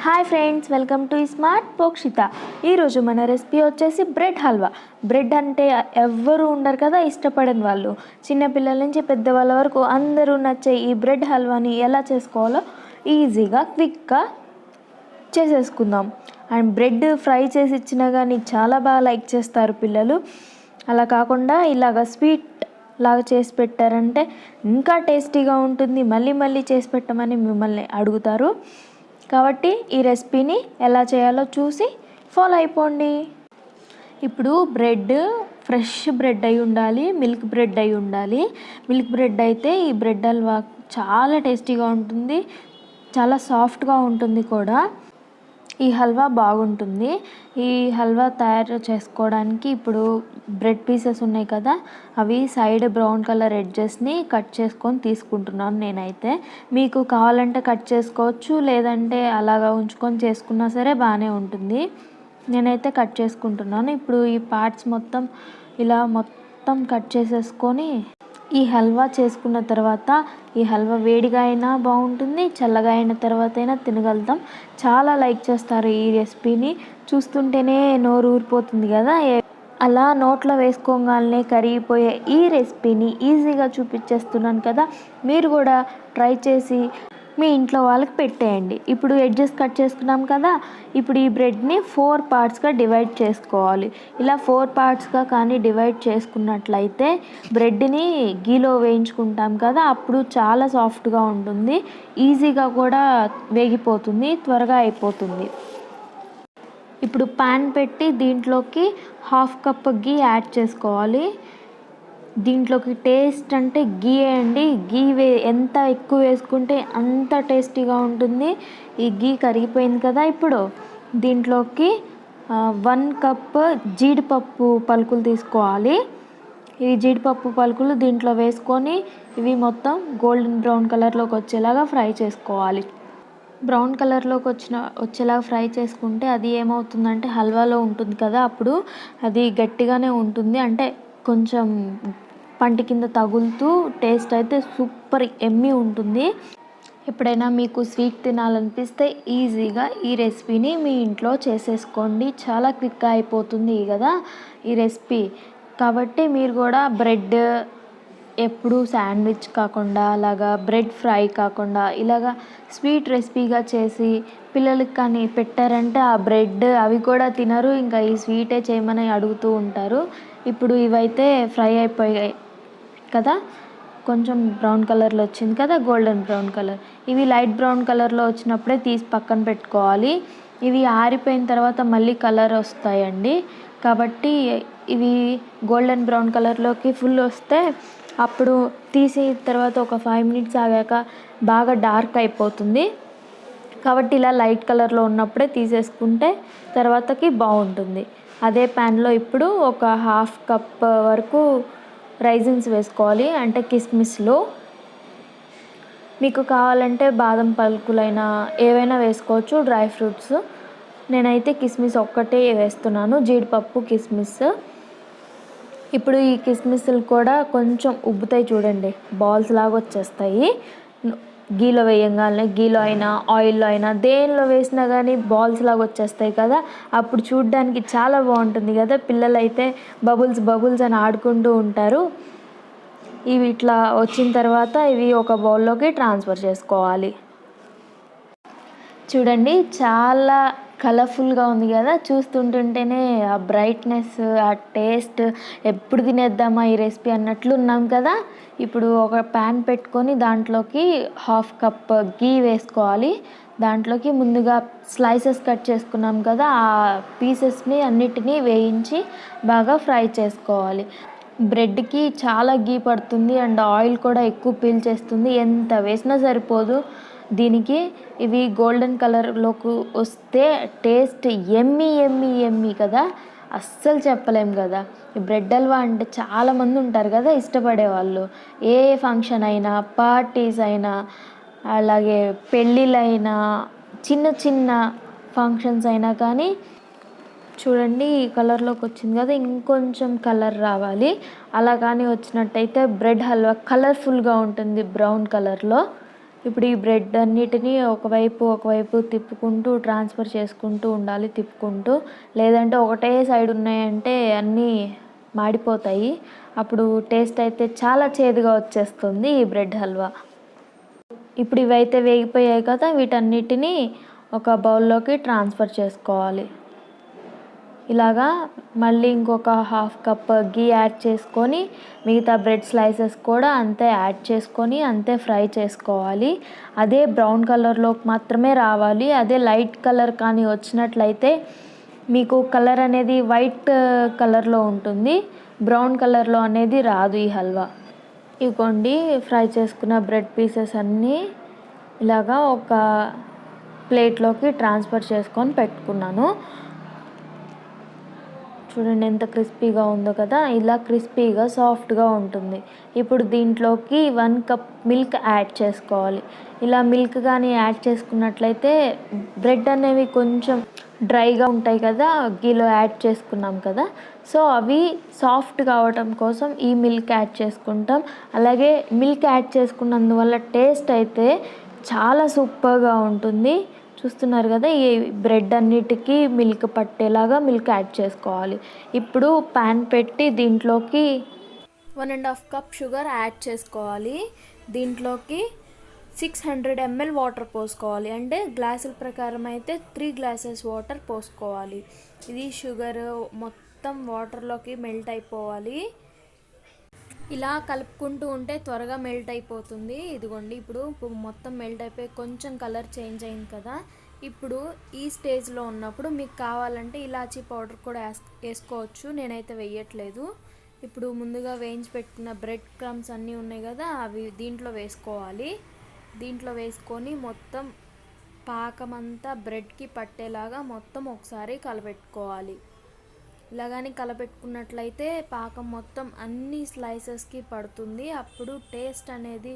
Hi friends, welcome to smart పోక్షిత. ఈరోజు మన రెసిపీ వచ్చేసి బ్రెడ్ హల్వా. బ్రెడ్ అంటే ఎవ్వరు ఉండరు కదా ఇష్టపడని వాళ్ళు. చిన్నపిల్లల నుంచి పెద్దవాళ్ళ వరకు అందరూ నచ్చే ఈ బ్రెడ్ హల్వాని ఎలా చేసుకోవాలో ఈజీగా క్విక్గా చేసేసుకుందాం. అండ్ బ్రెడ్ ఫ్రై చేసి ఇచ్చినా కానీ చాలా బాగా లైక్ చేస్తారు పిల్లలు. అలా కాకుండా ఇలాగ స్వీట్ లాగా చేసి పెట్టారంటే ఇంకా టేస్టీగా ఉంటుంది. మళ్ళీ మళ్ళీ చేసి పెట్టమని మిమ్మల్ని అడుగుతారు. కాబట్టి ఈ రెసిపీని ఎలా చేయాలో చూసి ఫాలో అయిపోండి. ఇప్పుడు బ్రెడ్ ఫ్రెష్ బ్రెడ్ అయి ఉండాలి, మిల్క్ బ్రెడ్ అయి ఉండాలి. మిల్క్ బ్రెడ్ అయితే ఈ బ్రెడ్ హల్వా చాలా టేస్టీగా ఉంటుంది, చాలా సాఫ్ట్గా ఉంటుంది కూడా. ఈ హల్వా బాగుంటుంది. ఈ హల్వా తయారు చేసుకోవడానికి ఇప్పుడు బ్రెడ్ పీసెస్ ఉన్నాయి కదా, అవి సైడ్ బ్రౌన్ కలర్ ఎడ్జెస్ని కట్ చేసుకొని తీసుకుంటున్నాను నేనైతే. మీకు కావాలంటే కట్ చేసుకోవచ్చు, లేదంటే అలాగా ఉంచుకొని చేసుకున్నా సరే బాగానే ఉంటుంది. నేనైతే కట్ చేసుకుంటున్నాను. ఇప్పుడు ఈ పార్ట్స్ మొత్తం ఇలా మొత్తం కట్ చేసేసుకొని ఈ హల్వా చేసుకున్న తర్వాత, ఈ హల్వా వేడిగా అయినా బాగుంటుంది, చల్లగా అయిన తర్వాత అయినా తినగలుగుతాం. చాలా లైక్ చేస్తారు ఈ రెసిపీని. చూస్తుంటేనే నోరు ఊరిపోతుంది కదా. అలా నోట్లో వేసుకోగానే కరిగిపోయే ఈ రెసిపీని ఈజీగా చూపించేస్తున్నాను కదా, మీరు కూడా ట్రై చేసి మీ ఇంట్లో వాళ్ళకి పెట్టేయండి. ఇప్పుడు ఎడ్జెస్ కట్ చేసుకున్నాం కదా, ఇప్పుడు ఈ బ్రెడ్ని 4 పార్ట్స్గా డివైడ్ చేసుకోవాలి. ఇలా 4 పార్ట్స్గా కానీ డివైడ్ చేసుకున్నట్లయితే బ్రెడ్ని గీలో వేయించుకుంటాం కదా, అప్పుడు చాలా సాఫ్ట్గా ఉంటుంది, ఈజీగా కూడా వేగిపోతుంది, త్వరగా అయిపోతుంది. ఇప్పుడు పాన్ పెట్టి దీంట్లోకి 1/2 కప్ గీ యాడ్ చేసుకోవాలి. దీంట్లోకి టేస్ట్ అంటే గీ అండి. గీ ఎంత ఎక్కువ వేసుకుంటే అంత టేస్టీగా ఉంటుంది. ఈ గీ కరిగిపోయింది కదా, ఇప్పుడు దీంట్లోకి 1 కప్ జీడిపప్పు పలుకులు తీసుకోవాలి. ఈ జీడిపప్పు పలుకులు దీంట్లో వేసుకొని ఇవి మొత్తం గోల్డెన్ బ్రౌన్ కలర్లోకి వచ్చేలాగా ఫ్రై చేసుకోవాలి. బ్రౌన్ కలర్లోకి వచ్చేలాగా ఫ్రై చేసుకుంటే అది ఏమవుతుందంటే హల్వాలో ఉంటుంది కదా, అప్పుడు అది గట్టిగానే ఉంటుంది, అంటే కొంచెం పంటి కింద తగులుతూ టేస్ట్ అయితే సూపర్ ఎమ్మీ ఉంటుంది. ఎప్పుడైనా మీకు స్వీట్ తినాలనిపిస్తే ఈజీగా ఈ రెసిపీని మీ ఇంట్లో చేసేసుకోండి. చాలా క్విక్గా అయిపోతుంది కదా ఈ రెసిపీ. కాబట్టి మీరు కూడా బ్రెడ్ ఎప్పుడు శాండ్విచ్ కాకుండా, అలాగా బ్రెడ్ ఫ్రై కాకుండా ఇలాగా స్వీట్ రెసిపీగా చేసి పిల్లలకి కానీ పెట్టారంటే ఆ బ్రెడ్ అవి కూడా తినరు, ఇంకా ఈ స్వీటే చేయమని అడుగుతూ ఉంటారు. ఇప్పుడు ఇవైతే ఫ్రై అయిపోయాయి కదా, కొంచెం బ్రౌన్ కలర్లో వచ్చింది కదా, గోల్డెన్ బ్రౌన్ కలర్. ఇవి లైట్ బ్రౌన్ కలర్లో వచ్చినప్పుడే తీసి పక్కన పెట్టుకోవాలి. ఇవి ఆరిపోయిన తర్వాత మళ్ళీ కలర్ వస్తాయండి. కాబట్టి ఇవి గోల్డెన్ బ్రౌన్ కలర్లోకి ఫుల్ వస్తే అప్పుడు తీసి తర్వాత ఒక 5 మినిట్స్ ఆగాక బాగా డార్క్ అయిపోతుంది. కాబట్టి ఇలా లైట్ కలర్లో ఉన్నప్పుడే తీసేసుకుంటే తర్వాతకి బాగుంటుంది. అదే ప్యాన్లో ఇప్పుడు ఒక 1/2 కప్ వరకు రైజిన్స్ వేసుకోవాలి, అంటే కిస్మిస్లో. మీకు కావాలంటే బాదం పలుకులైనా ఏవైనా వేసుకోవచ్చు, డ్రై ఫ్రూట్స్. నేనైతే కిస్మిస్ ఒక్కటే వేస్తున్నాను, జీడిపప్పు కిస్మిస్. ఇప్పుడు ఈ కిస్మిస్లు కూడా కొంచెం ఉబ్బుతాయి చూడండి, బాల్స్ లాగా వచ్చేస్తాయి గీలో వేయంగానే. గీలో అయినా ఆయిల్లో అయినా దేనిలో వేసినా కానీ బాల్స్ లాగా వచ్చేస్తాయి కదా, అప్పుడు చూడడానికి చాలా బాగుంటుంది కదా. పిల్లలు అయితే బబుల్స్ బబుల్స్ అని ఆడుకుంటూ ఉంటారు. ఇవి ఇట్లా వచ్చిన తర్వాత ఇవి ఒక బౌల్లోకి ట్రాన్స్ఫర్ చేసుకోవాలి. చూడండి చాలా కలర్ఫుల్గా ఉంది కదా, చూస్తుంటుంటేనే ఆ బ్రైట్నెస్, ఆ టేస్ట్, ఎప్పుడు తినేద్దామా ఈ రెసిపీ అన్నట్లు ఉన్నాం కదా. ఇప్పుడు ఒక ప్యాన్ పెట్టుకొని దాంట్లోకి 1/2 కప్ గీ వేసుకోవాలి. దాంట్లోకి ముందుగా స్లైసెస్ కట్ చేసుకున్నాం కదా, ఆ పీసెస్ని అన్నిటినీ వేయించి బాగా ఫ్రై చేసుకోవాలి. బ్రెడ్కి చాలా గీ పడుతుంది అండ్ ఆయిల్ కూడా ఎక్కువ పీల్చేస్తుంది, ఎంత వేసినా సరిపోదు దీనికి. ఇవి గోల్డెన్ కలర్లోకి వస్తే టేస్ట్ ఎమ్మీ ఎమ్మీ ఎమ్మీ కదా, అస్సలు చెప్పలేం కదా. ఈ బ్రెడ్ హల్వా అంటే చాలామంది ఉంటారు కదా ఇష్టపడేవాళ్ళు. ఏ ఫంక్షన్ అయినా, పార్టీస్ అయినా, అలాగే పెళ్ళిళ్ళైనా, చిన్న చిన్న ఫంక్షన్స్ అయినా కానీ చూడండి ఈ కలర్లోకి వచ్చింది కదా, ఇంకొంచెం కలర్ రావాలి. అలా కానీ వచ్చినట్టయితే బ్రెడ్ హల్వా కలర్ఫుల్గా ఉంటుంది బ్రౌన్ కలర్లో. ఇప్పుడు ఈ బ్రెడ్ అన్నిటినీ ఒకవైపు తిప్పుకుంటూ ట్రాన్స్ఫర్ చేసుకుంటూ ఉండాలి, తిప్పుకుంటూ. లేదంటే ఒకటే సైడ్ ఉన్నాయంటే అన్నీ మాడిపోతాయి. అప్పుడు టేస్ట్ అయితే చాలా చేదుగా వచ్చేస్తుంది ఈ బ్రెడ్ హల్వా. ఇప్పుడు ఇవైతే వేగిపోయాయి కదా, వీటన్నిటిని ఒక బౌల్లోకి ట్రాన్స్ఫర్ చేసుకోవాలి. ఇలాగా మళ్ళీ ఇంకొక హాఫ్ కప్ గీ యాడ్ చేసుకొని మిగతా బ్రెడ్ స్లైసెస్ కూడా అంతే యాడ్ చేసుకొని అంతే ఫ్రై చేసుకోవాలి. అదే బ్రౌన్ కలర్లోకి మాత్రమే రావాలి. అదే లైట్ కలర్ కానీ వచ్చినట్లయితే మీకు కలర్ అనేది వైట్ కలర్లో ఉంటుంది, బ్రౌన్ కలర్లో అనేది రాదు ఈ హల్వా. ఇవ్వండి ఫ్రై చేసుకున్న బ్రెడ్ పీసెస్ అన్నీ ఇలాగా ఒక ప్లేట్లోకి ట్రాన్స్ఫర్ చేసుకొని పెట్టుకున్నాను. చూడండి ఎంత క్రిస్పీగా ఉందో కదా, ఇలా క్రిస్పీగా సాఫ్ట్గా ఉంటుంది. ఇప్పుడు దీంట్లోకి 1 కప్ మిల్క్ యాడ్ చేసుకోవాలి. ఇలా మిల్క్ కానీ యాడ్ చేసుకున్నట్లయితే బ్రెడ్ అనేవి కొంచెం డ్రైగా ఉంటాయి కదా, గీలో యాడ్ చేసుకున్నాం కదా, సో అవి సాఫ్ట్ కావటం కోసం ఈ మిల్క్ యాడ్ చేసుకుంటాం. అలాగే మిల్క్ యాడ్ చేసుకున్నందువల్ల టేస్ట్ అయితే చాలా సూపర్గా ఉంటుంది. చూస్తున్నారు కదా, ఈ బ్రెడ్ అన్నిటికీ మిల్క్ పట్టేలాగా మిల్క్ యాడ్ చేసుకోవాలి. ఇప్పుడు ప్యాన్ పెట్టి దీంట్లోకి 1.5 కప్ షుగర్ యాడ్ చేసుకోవాలి. దీంట్లోకి 600 ml వాటర్ పోసుకోవాలి. అంటే గ్లాసుల ప్రకారం అయితే 3 గ్లాసెస్ వాటర్ పోసుకోవాలి. ఇది షుగర్ మొత్తం వాటర్లోకి మెల్ట్ అయిపోవాలి. ఇలా కలుపుకుంటూ ఉంటే త్వరగా మెల్ట్ అయిపోతుంది. ఇదిగోండి ఇప్పుడు మొత్తం మెల్ట్ అయిపోయి కొంచెం కలర్ చేంజ్ అయింది కదా. ఇప్పుడు ఈ స్టేజ్లో ఉన్నప్పుడు మీకు కావాలంటే ఇలాచీ పౌడర్ కూడా వేసుకోవచ్చు, నేనైతే వేయట్లేదు. ఇప్పుడు ముందుగా వేయించి పెట్టుకున్న బ్రెడ్ క్రమ్స్ అన్నీ ఉన్నాయి కదా, అవి దీంట్లో వేసుకోవాలి. దీంట్లో వేసుకొని మొత్తం పాకమంతా బ్రెడ్కి పట్టేలాగా మొత్తం ఒకసారి కలపెట్టుకోవాలి. ఇలాగని కలపెట్టుకున్నట్లయితే పాకం మొత్తం అన్ని స్లైసెస్కి పడుతుంది. అప్పుడు టేస్ట్ అనేది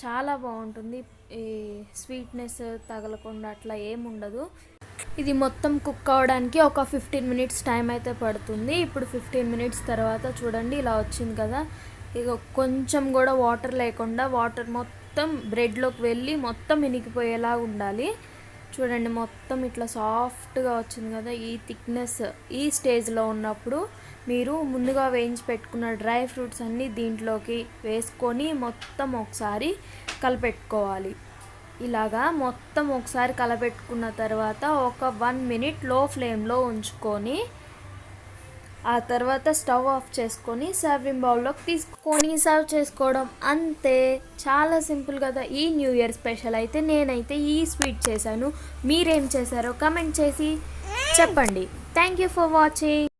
చాలా బాగుంటుంది. ఈ స్వీట్నెస్ తగలకుండా అట్లా ఏముండదు. ఇది మొత్తం కుక్ అవ్వడానికి ఒక 15 మినిట్స్ టైం అయితే పడుతుంది. ఇప్పుడు 15 మినిట్స్ తర్వాత చూడండి ఇలా వచ్చింది కదా. ఇక కొంచెం కూడా వాటర్ లేకుండా వాటర్ మొత్తం బ్రెడ్లోకి వెళ్ళి మొత్తం ఇనికిపోయేలా ఉండాలి. చూడండి మొత్తం ఇట్లా సాఫ్ట్గా వచ్చింది కదా. ఈ థిక్నెస్ ఈ స్టేజ్లో ఉన్నప్పుడు మీరు ముందుగా వేయించి పెట్టుకున్న డ్రై ఫ్రూట్స్ అన్నీ దీంట్లోకి వేసుకొని మొత్తం ఒకసారి కలపెట్టుకోవాలి. ఇలాగా మొత్తం ఒకసారి కలపెట్టుకున్న తర్వాత ఒక 1 మినిట్ లో ఫ్లేమ్లో ఉంచుకొని ఆ తర్వాత స్టవ్ ఆఫ్ చేసుకొని సర్వింగ్ బౌల్లోకి తీసుకొని సర్వ్ చేసుకోవడం అంతే. చాలా సింపుల్ కదా. ఈ న్యూ ఇయర్ స్పెషల్ అయితే నేనైతే ఈ స్వీట్ చేశాను. మీరేం చేశారో కమెంట్ చేసి చెప్పండి. Thank you for watching.